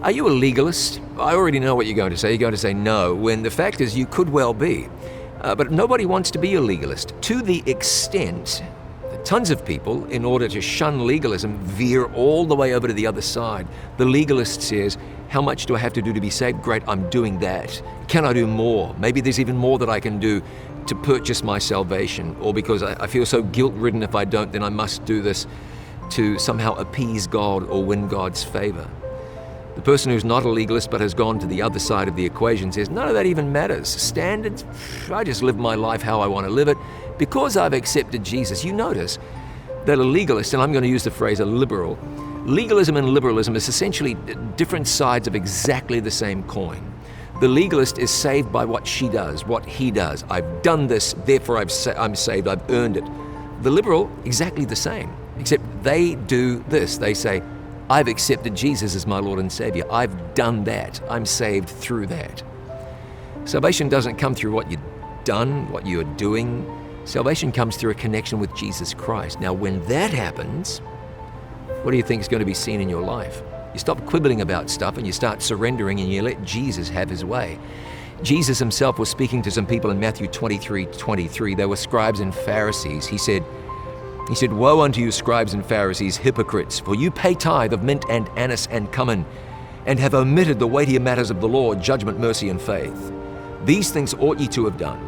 Are you a legalist? I already know what you're going to say. You're going to say no, when the fact is you could well be. But nobody wants to be a legalist, to the extent that tons of people, in order to shun legalism, veer all the way over to the other side. The legalist says, how much do I have to do to be saved? Great, I'm doing that. Can I do more? Maybe there's even more that I can do to purchase my salvation, or because I feel so guilt-ridden if I don't, then I must do this to somehow appease God or win God's favor. The person who's not a legalist but has gone to the other side of the equation says, none of that even matters. Standards, I just live my life how I want to live it because I've accepted Jesus. You notice that a legalist, and I'm going to use the phrase a liberal, legalism and liberalism is essentially different sides of exactly the same coin. The legalist is saved by what she does, what he does. I've done this, therefore I'm saved, I've earned it. The liberal, exactly the same, except they do this. They say, I've accepted Jesus as my Lord and Savior. I've done that. I'm saved through that. Salvation doesn't come through what you've done, what you're doing. Salvation comes through a connection with Jesus Christ. Now, when that happens, what do you think is going to be seen in your life? You stop quibbling about stuff and you start surrendering and you let Jesus have his way. Jesus himself was speaking to some people in Matthew 23:23. They were scribes and Pharisees. He said, woe unto you, scribes and Pharisees, hypocrites, for you pay tithe of mint and anise and cumin, and have omitted the weightier matters of the law, judgment, mercy, and faith. These things ought ye to have done,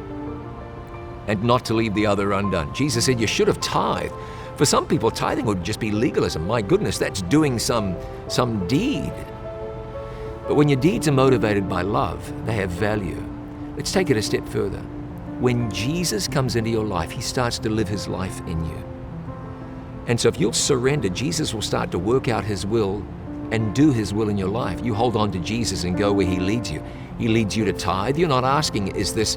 and not to leave the other undone. Jesus said you should have tithed. For some people, tithing would just be legalism. My goodness, that's doing some deed. But when your deeds are motivated by love, they have value. Let's take it a step further. When Jesus comes into your life, he starts to live his life in you. And so if you'll surrender, Jesus will start to work out his will and do his will in your life. You hold on to Jesus and go where he leads you. He leads you to tithe. You're not asking, is this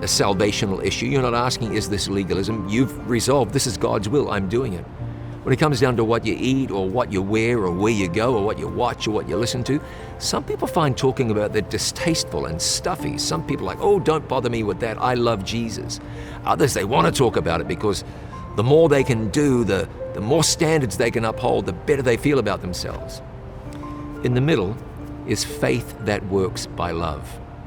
a salvational issue? You're not asking, is this legalism? You've resolved, this is God's will, I'm doing it. When it comes down to what you eat or what you wear or where you go or what you watch or what you listen to, some people find talking about that distasteful and stuffy. Some people are like, oh, don't bother me with that. I love Jesus. Others, they want to talk about it because the more they can do, the more standards they can uphold, the better they feel about themselves. In the middle is faith that works by love.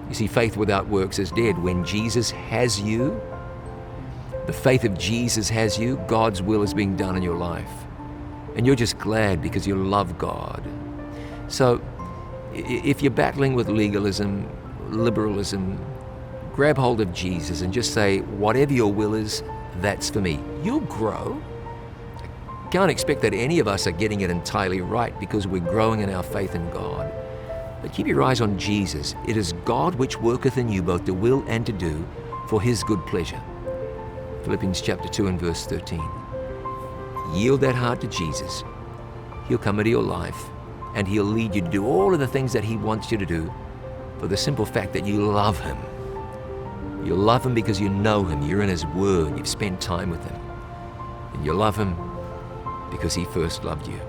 You see, faith without works is dead. When Jesus has you, the faith of Jesus has you, God's will is being done in your life. And you're just glad because you love God. So if you're battling with legalism, liberalism, grab hold of Jesus and just say, whatever your will is, that's for me. You'll grow. I can't expect that any of us are getting it entirely right because we're growing in our faith in God. But keep your eyes on Jesus. It is God which worketh in you both to will and to do for his good pleasure. Philippians chapter 2 and verse 13. Yield that heart to Jesus. He'll come into your life and he'll lead you to do all of the things that he wants you to do for the simple fact that you love him. You love him because you know him. You're in his word. You've spent time with him. And you love him because he first loved you.